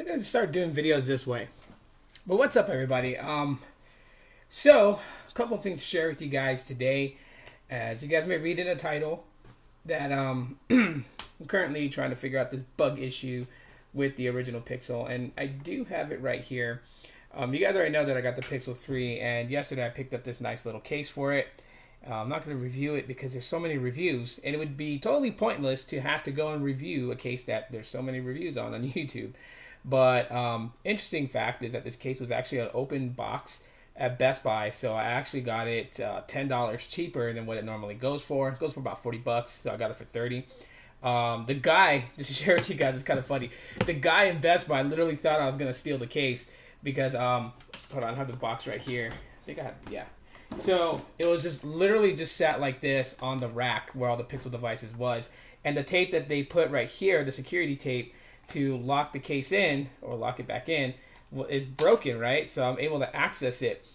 gonna start doing videos this way. But what's up, everybody? So a couple of things to share with you guys today. As you guys may read in the title, that I'm currently trying to figure out this bug issue with the original Pixel, and I do have it right here. You guys already know that I got the Pixel 3, and yesterday I picked up this nice little case for it. I'm not going to review it because there's so many reviews, and it would be totally pointless to have to go and review a case that there's so many reviews on YouTube. But interesting fact is that this case was actually an open box at Best Buy, so I actually got it $10 cheaper than what it normally goes for. It goes for about 40 bucks, so I got it for 30. The guy, just to share with you guys, it's kind of funny. The guy in Best Buy literally thought I was going to steal the case because, hold on, I have the box right here. I think I have, yeah. So it was just literally just sat like this on the rack where all the Pixel devices was. And the tape that they put right here, the security tape to lock the case in or lock it back in, is broken, right? So I'm able to access it.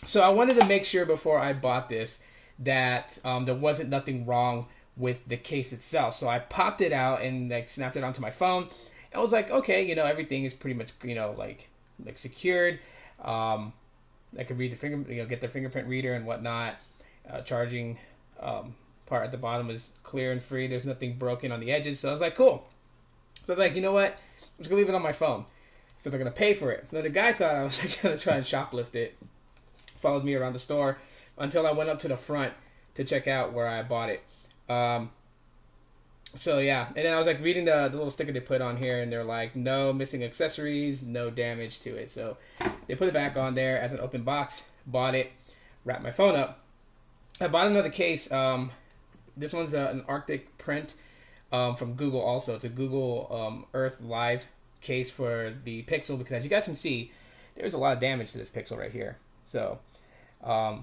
So I wanted to make sure before I bought this that there wasn't nothing wrong with the case itself. So I popped it out and like snapped it onto my phone. I was like, okay, you know, everything is pretty much, you know, like secured. I could read the get the fingerprint reader and whatnot. Charging part at the bottom is clear and free. There's nothing broken on the edges. So I was like, cool. So I was like, you know what? I'm just gonna leave it on my phone. So they're gonna pay for it. Now the guy thought I was like gonna try and shoplift it. Followed me around the store until I went up to the front to check out where I bought it. So yeah, and then I was like reading the little sticker they put on here, and they're like, no missing accessories, no damage to it. So they put it back on there as an open box. Bought it, wrapped my phone up. I bought another case. This one's an Arctic print from Google also. It's a Google Earth Live case for the Pixel because as you guys can see, there's a lot of damage to this Pixel right here. So a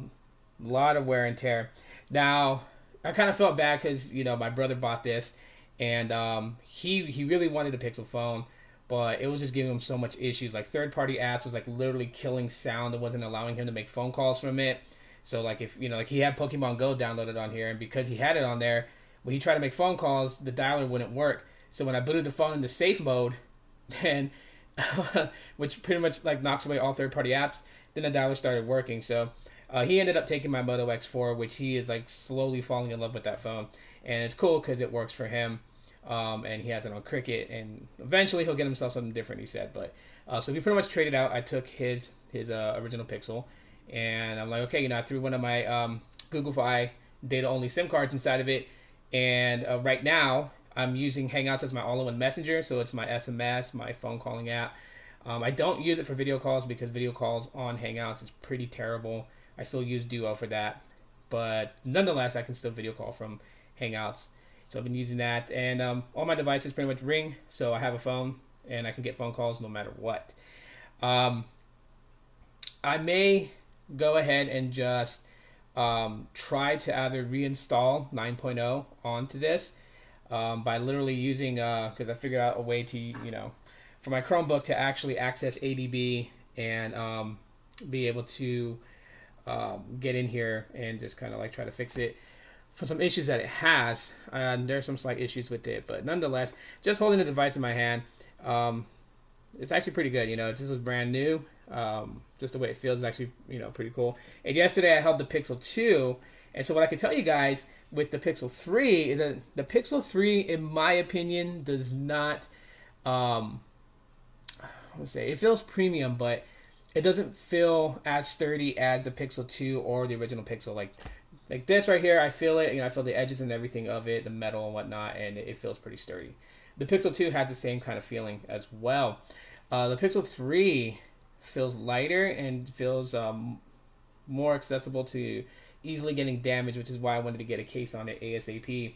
lot of wear and tear. Now, I kind of felt bad because, you know, my brother bought this and he really wanted a Pixel phone, but it was just giving him so much issues. Like third-party apps was like literally killing sound. It wasn't allowing him to make phone calls from it. So like if, you know, like he had Pokemon Go downloaded on here, and because he had it on there, when he tried to make phone calls, the dialer wouldn't work. So when I booted the phone into safe mode, then which pretty much like knocks away all third-party apps, then the dialer started working. So he ended up taking my Moto X4, which he is like slowly falling in love with that phone, and it's cool because it works for him, and he has it on Cricket, and eventually he'll get himself something different, he said. But so we pretty much traded out. I took his original Pixel, and I'm like, okay, you know, I threw one of my Google Fi data only SIM cards inside of it, and right now I'm using Hangouts as my all-in-one messenger, so it's my SMS, my phone calling app. I don't use it for video calls because video calls on Hangouts is pretty terrible. I still use Duo for that, but nonetheless, I can still video call from Hangouts. So I've been using that, and all my devices pretty much ring, so I have a phone, and I can get phone calls no matter what. I may go ahead and just try to either reinstall 9.0 onto this by literally using, because I figured out a way to, you know, for my Chromebook to actually access ADB and be able to get in here and just kind of like try to fix it for some issues that it has. There's some slight issues with it, but nonetheless, just holding the device in my hand, it's actually pretty good. You know, this was brand new. Just the way it feels is actually, you know, pretty cool. And yesterday I held the Pixel 2, and so what I can tell you guys with the Pixel 3 is that the Pixel 3, in my opinion, does not, it feels premium, but it doesn't feel as sturdy as the Pixel 2 or the original Pixel. Like this right here, I feel it. You know, I feel the edges and everything of it, the metal and whatnot, and it feels pretty sturdy. The Pixel 2 has the same kind of feeling as well. The Pixel 3 feels lighter and feels more accessible to easily getting damaged, which is why I wanted to get a case on it ASAP.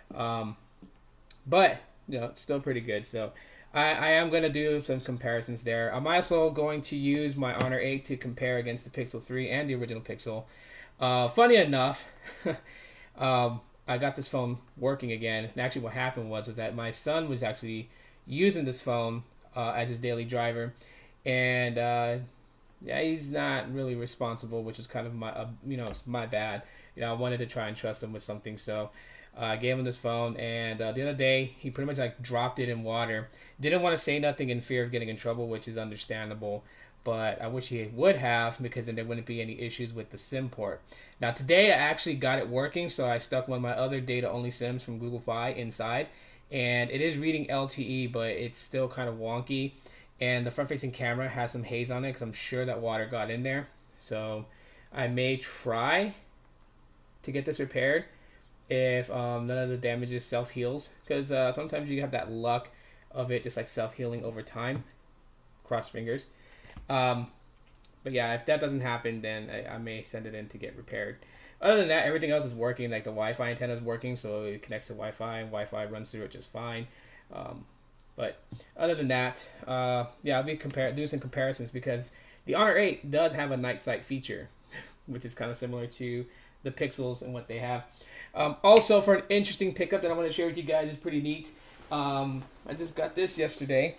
But you know, it's still pretty good. So I am going to do some comparisons there. I'm also going to use my Honor 8 to compare against the Pixel 3 and the original Pixel. Funny enough, I got this phone working again. And actually what happened was that my son was actually using this phone as his daily driver. And yeah, he's not really responsible, which is kind of my, you know, it's my bad. You know, I wanted to try and trust him with something. So I gave him this phone, and the other day he pretty much like dropped it in water. Didn't want to say nothing in fear of getting in trouble, which is understandable. But I wish he would have, because then there wouldn't be any issues with the SIM port. Now today I actually got it working, so I stuck one of my other data-only SIMs from Google Fi inside, and it is reading LTE, but it's still kind of wonky. And the front-facing camera has some haze on it, because I'm sure that water got in there. So I may try to get this repaired if none of the damages self-heals, because sometimes you have that luck of it just like self-healing over time. Cross fingers. But yeah, if that doesn't happen, then I may send it in to get repaired. Other than that, everything else is working. Like the Wi-Fi antenna is working, so it connects to Wi-Fi, and Wi-Fi runs through it just fine. But other than that, yeah, I'll be doing some comparisons, because the Honor 8 does have a night sight feature, which is kind of similar to the Pixels and what they have. Also, for an interesting pickup that I want to share with you guys, is pretty neat. I just got this yesterday.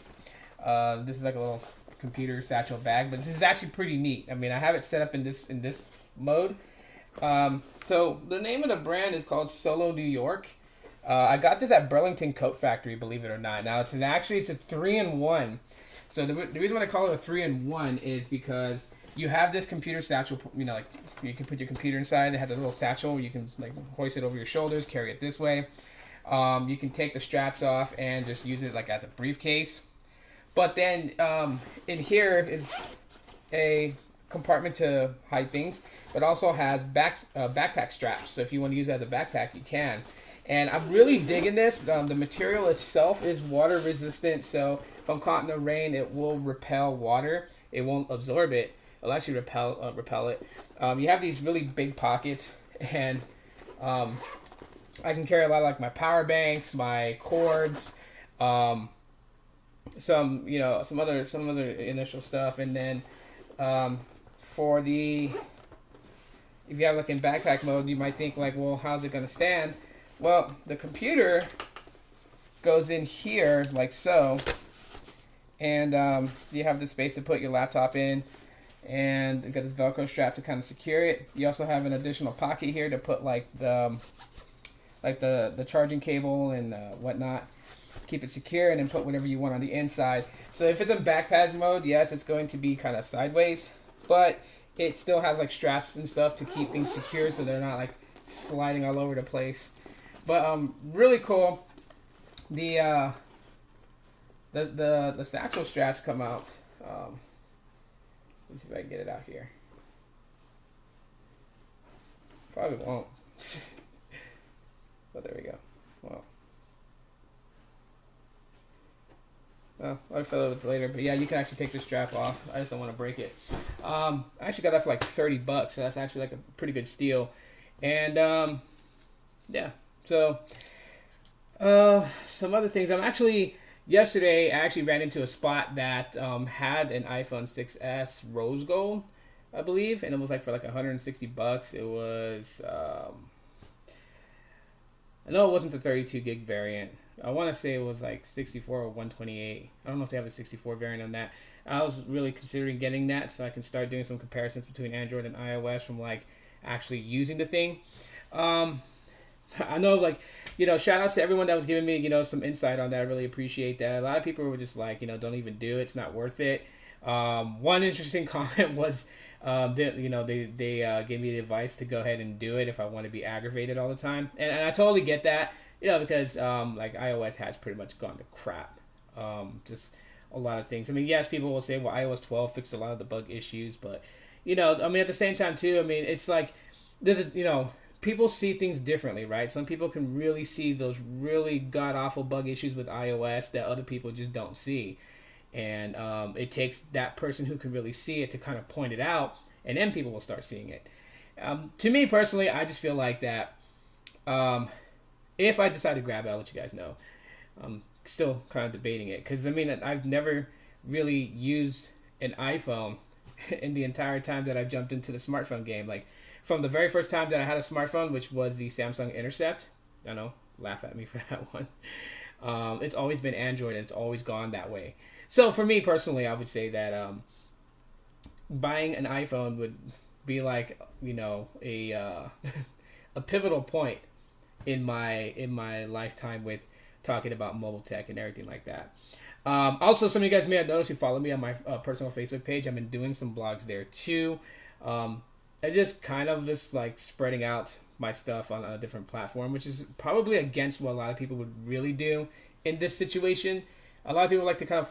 This is like a little computer satchel bag, but this is actually pretty neat. I mean, I have it set up in this mode. So the name of the brand is called Solo New York. I got this at Burlington Coat Factory, believe it or not. Now it's a 3-in-1. So the reason why I call it a 3-in-1 is because you have this computer satchel. You know, like you can put your computer inside. It has a little satchel. You can like hoist it over your shoulders, carry it this way. You can take the straps off and just use it like as a briefcase. But then in here is a compartment to hide things, but also has backpack straps. So if you want to use it as a backpack, you can. And I'm really digging this. The material itself is water resistant, so if I'm caught in the rain, it will repel water. It won't absorb it. It'll actually repel it. You have these really big pockets, and I can carry a lot of like my power banks, my cords, some other initial stuff, and then for the, if you have like in backpack mode, you might think like, well, how's it gonna stand? Well, the computer goes in here like so, and you have the space to put your laptop in, and you got this Velcro strap to kind of secure it. You also have an additional pocket here to put like the charging cable and whatnot. Keep it secure, and then put whatever you want on the inside. So if it's in backpack mode, yes, it's going to be kind of sideways, but it still has like straps and stuff to keep things secure, so they're not like sliding all over the place. But really cool. The satchel straps come out. Let's see if I can get it out here. Probably won't. But there we go. Well, I'll fill it with later, but yeah, you can actually take the strap off. I just don't want to break it. I actually got that for like $30, so that's actually like a pretty good steal. And yeah, so some other things. Yesterday I actually ran into a spot that had an iPhone 6s rose gold, I believe, and it was like for like $160. It was I know it wasn't the 32 gig variant. I want to say it was like 64 or 128. I don't know if they have a 64 variant on that. I was really considering getting that so I can start doing some comparisons between Android and iOS from like actually using the thing. I know, like, shout outs to everyone that was giving me, some insight on that. I really appreciate that. A lot of people were just like, don't even do it. It's not worth it. One interesting comment was, they gave me the advice to go ahead and do it if I want to be aggravated all the time. And I totally get that. Because like iOS has pretty much gone to crap. Just a lot of things. I mean, yes, people will say, well, iOS 12 fixed a lot of the bug issues, but at the same time too, it's like there's people see things differently, right? Some people can really see those really god awful bug issues with iOS that other people just don't see, and it takes that person who can really see it to kind of point it out, and then people will start seeing it. To me personally, I just feel like that. If I decide to grab it, I'll let you guys know. I'm still kind of debating it, because I've never really used an iPhone in the entire time that I've jumped into the smartphone game. Like from the very first time that I had a smartphone, which was the Samsung Intercept. I know, laugh at me for that one. It's always been Android, and it's always gone that way. So for me personally, I would say that buying an iPhone would be like a a pivotal point in my lifetime with talking about mobile tech and everything like that. Also, some of you guys may have noticed who follow me on my personal Facebook page. I've been doing some blogs there too. I just kind of just like spreading out my stuff on a different platform, which is probably against what a lot of people would really do in this situation. A lot of people like to kind of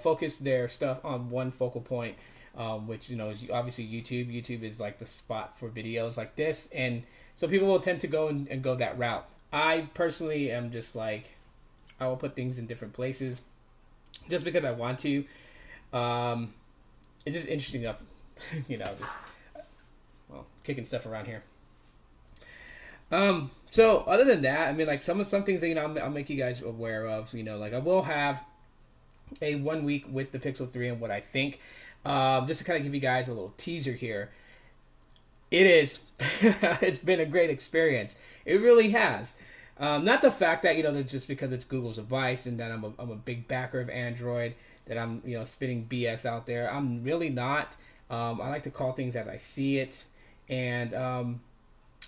focus their stuff on one focal point, which, you know, is obviously YouTube. YouTube is like the spot for videos like this, and so people will tend to go and go that route. I personally am just like, I will put things in different places just because I want to. It's just interesting enough, you know, just kicking stuff around here. So other than that, I mean, like some things that, you know, I'll make you guys aware of, you know, like I will have a 1 week with the Pixel 3 and what I think, just to kind of give you guys a little teaser here. It's been a great experience. It really has. Not the fact that, you know, that just because it's Google's device and that I'm a big backer of Android, that I'm, you know, spitting BS out there. I'm really not. I like to call things as I see it. And,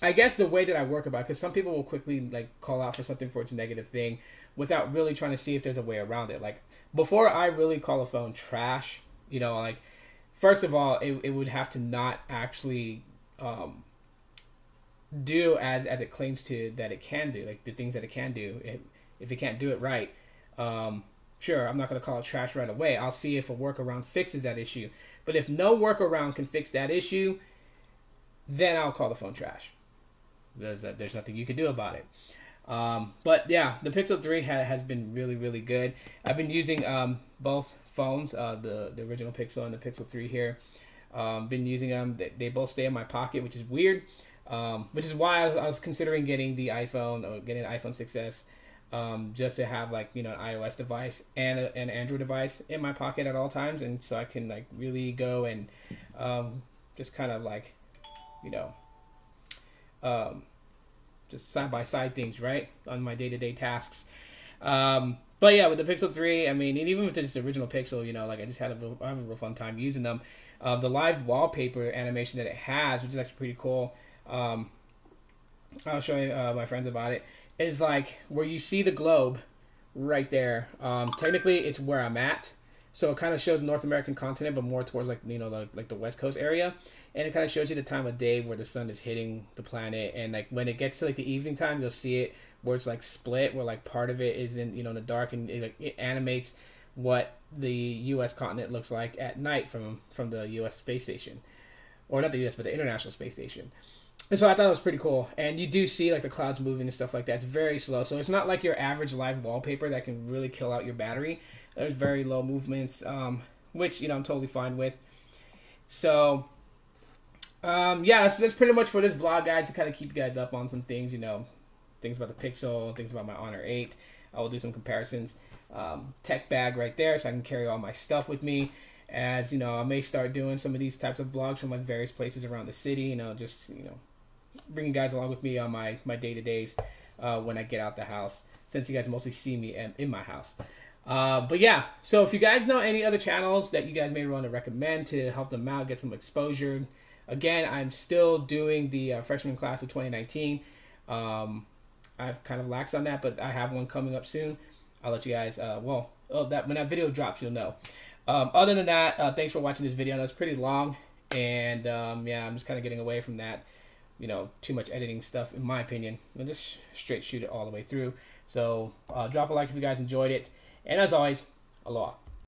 I guess the way that I work about it, because some people will quickly like call out for something for its negative thing without really trying to see if there's a way around it. Like before I really call a phone trash, you know, like first of all, it would have to not actually do as it claims to that it can do, like the things that it can do. If it can't do it right, sure, I'm not going to call it trash right away. I'll see if a workaround fixes that issue. But if no workaround can fix that issue, then I'll call the phone trash. There's nothing you can do about it. But yeah, the Pixel 3 has been really, really good. I've been using both phones, the original Pixel and the Pixel 3 here. Been using them. They both stay in my pocket, which is weird. Which is why I was considering getting the iPhone or getting an iPhone 6s, just to have like, you know, an iOS device and an Android device in my pocket at all times, and so I can like really go and just kind of like, you know, just side by side things, right, on my day-to-day tasks. But yeah, with the Pixel 3, I mean, and even with just the original Pixel, you know, like I have a real fun time using them. The live wallpaper animation that it has, which is actually pretty cool. I'll show you my friends about it. Is like where you see the globe right there. Technically, it's where I'm at. So it kind of shows North American continent, but more towards like, you know, like the West Coast area, and it kind of shows you the time of day where the sun is hitting the planet. And like when it gets to like the evening time, you'll see it where it's like split, where like part of it is in, you know, in the dark, and it animates what the U.S. continent looks like at night from the U.S. space station, or not the U.S. but the International Space Station. And so I thought it was pretty cool. And you do see like the clouds moving and stuff like that. It's very slow, so it's not like your average live wallpaper that can really kill out your battery. There's very low movements, which, you know, I'm totally fine with. So, yeah, that's pretty much for this vlog, guys, to kind of keep you guys up on some things, you know, things about the Pixel, things about my Honor 8. I will do some comparisons. Tech bag right there, so I can carry all my stuff with me. As, you know, I may start doing some of these types of vlogs from like various places around the city, you know, just, you know, bringing guys along with me on my day-to-days when I get out the house, since you guys mostly see me in my house. But yeah, so if you guys know any other channels that you guys may want to recommend to help them out, get some exposure. Again, I'm still doing the freshman class of 2019. I've kind of laxed on that, but I have one coming up soon. I'll let you guys, when that video drops, you'll know. Other than that, thanks for watching this video. That's pretty long, and yeah, I'm just kind of getting away from that, you know, too much editing stuff, in my opinion. I'll just straight shoot it all the way through. So drop a like if you guys enjoyed it. And as always, aloha.